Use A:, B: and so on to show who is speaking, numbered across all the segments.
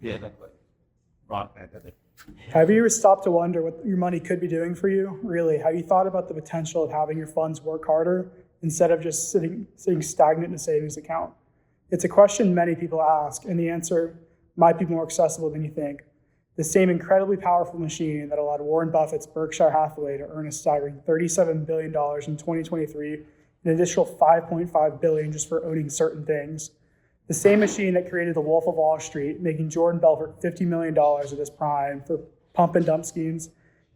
A: Yeah, that's right.
B: Have you ever stopped to wonder what your money could be doing for you? Really, have you thought about the potential of having your funds work harder instead of just sitting stagnant in a savings account? It's a question many people ask, and the answer might be more accessible than you think. The same incredibly powerful machine that allowed Warren Buffett's Berkshire Hathaway to earn a staggering $37 billion in 2023, an additional $5.5 billion just for owning certain things. The same machine that created the Wolf of Wall Street, making Jordan Belfort $50 million at his prime for pump and dump schemes,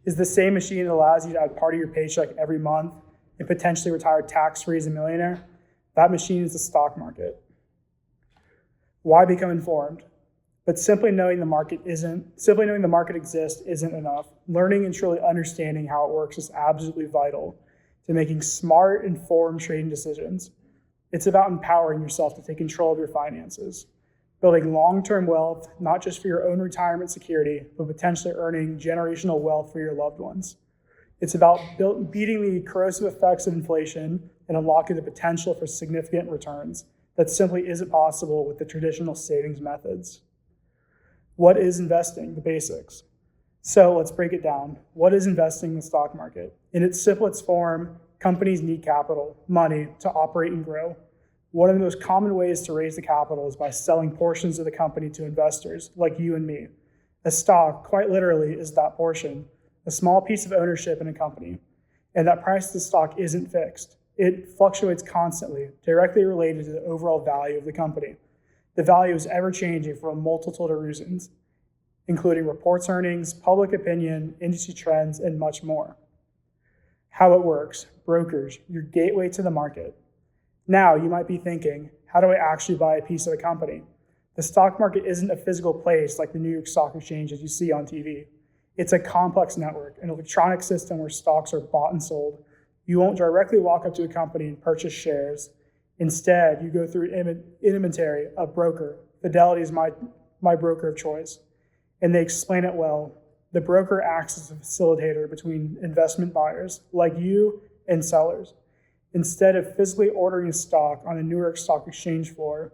B: is the same machine that allows you to add part of your paycheck every month and potentially retire tax-free as a millionaire. That machine is the stock market. Why become informed? But simply knowing the market exists isn't enough. Learning and truly understanding how it works is absolutely vital to making smart, informed trading decisions. It's about empowering yourself to take control of your finances, building long-term wealth, not just for your own retirement security, but potentially earning generational wealth for your loved ones. It's about beating the corrosive effects of inflation and unlocking the potential for significant returns that simply isn't possible with the traditional savings methods. What is investing? The basics. So let's break it down. What is investing in the stock market? In its simplest form, companies need capital, money, to operate and grow. One of the most common ways to raise the capital is by selling portions of the company to investors like you and me. A stock, quite literally, is that portion, a small piece of ownership in a company. And that price of the stock isn't fixed. It fluctuates constantly, directly related to the overall value of the company. The value is ever-changing for a multitude of reasons, including reports earnings, public opinion, industry trends, and much more. How it works: brokers, your gateway to the market. Now, you might be thinking, how do I actually buy a piece of a company? The stock market isn't a physical place like the New York Stock Exchange as you see on TV. It's a complex network, an electronic system where stocks are bought and sold. You won't directly walk up to a company and purchase shares. Instead, you go through an intermediary, a broker. Fidelity is my broker of choice, and they explain it well. The broker acts as a facilitator between investment buyers like you and sellers. Instead of physically ordering a stock on a New York Stock Exchange floor,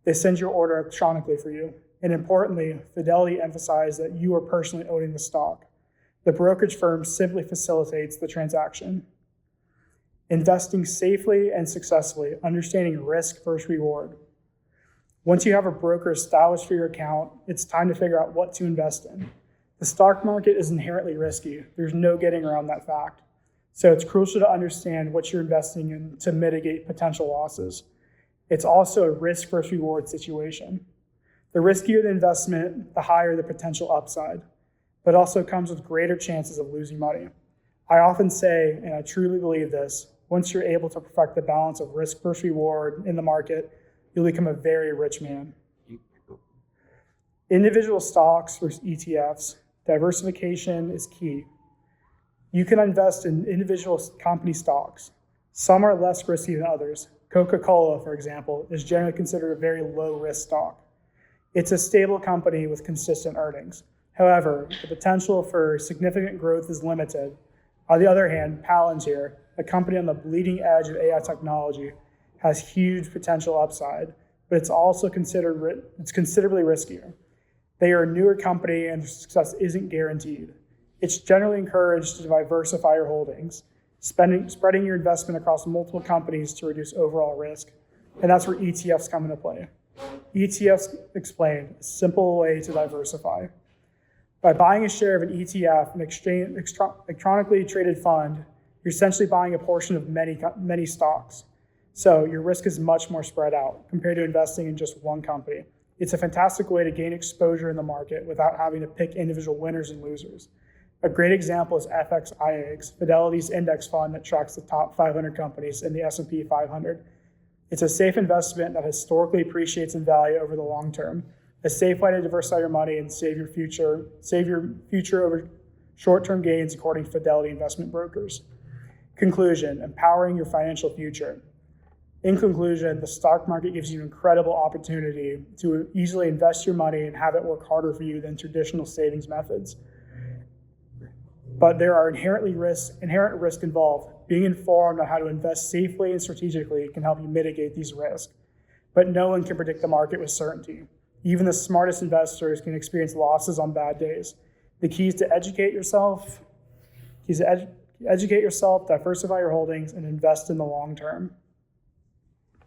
B: they send your order electronically for you. And importantly, Fidelity emphasizes that you are personally owning the stock. The brokerage firm simply facilitates the transaction. Investing safely and successfully, understanding risk versus reward. Once you have a broker established for your account, it's time to figure out what to invest in. The stock market is inherently risky. There's no getting around that fact. So it's crucial to understand what you're investing in to mitigate potential losses. It's also a risk versus reward situation. The riskier the investment, the higher the potential upside, but also comes with greater chances of losing money. I often say, and I truly believe this, once you're able to perfect the balance of risk versus reward in the market, you'll become a very rich man. Individual stocks versus ETFs. Diversification is key. You can invest in individual company stocks. Some are less risky than others. Coca-Cola, for example, is generally considered a very low-risk stock. It's a stable company with consistent earnings. However, the potential for significant growth is limited. On the other hand, Palantir, a company on the bleeding edge of AI technology, has huge potential upside, but it's also considerably riskier. They are a newer company and their success isn't guaranteed. It's generally encouraged to diversify your holdings, spreading your investment across multiple companies to reduce overall risk. And that's where ETFs come into play. ETFs explain a simple way to diversify. By buying a share of an ETF, an electronically traded fund, you're essentially buying a portion of many stocks. So your risk is much more spread out compared to investing in just one company. It's a fantastic way to gain exposure in the market without having to pick individual winners and losers. A great example is FXIAX, Fidelity's index fund that tracks the top 500 companies in the S&P 500. It's a safe investment that historically appreciates in value over the long term, a safe way to diversify your money and save your future over short-term gains according to Fidelity investment brokers. Conclusion: empowering your financial future. In conclusion, the stock market gives you an incredible opportunity to easily invest your money and have it work harder for you than traditional savings methods. But there are inherent risk involved. Being informed on how to invest safely and strategically can help you mitigate these risks. But no one can predict the market with certainty. Even the smartest investors can experience losses on bad days. The key is to educate yourself. Diversify your holdings, and invest in the long term.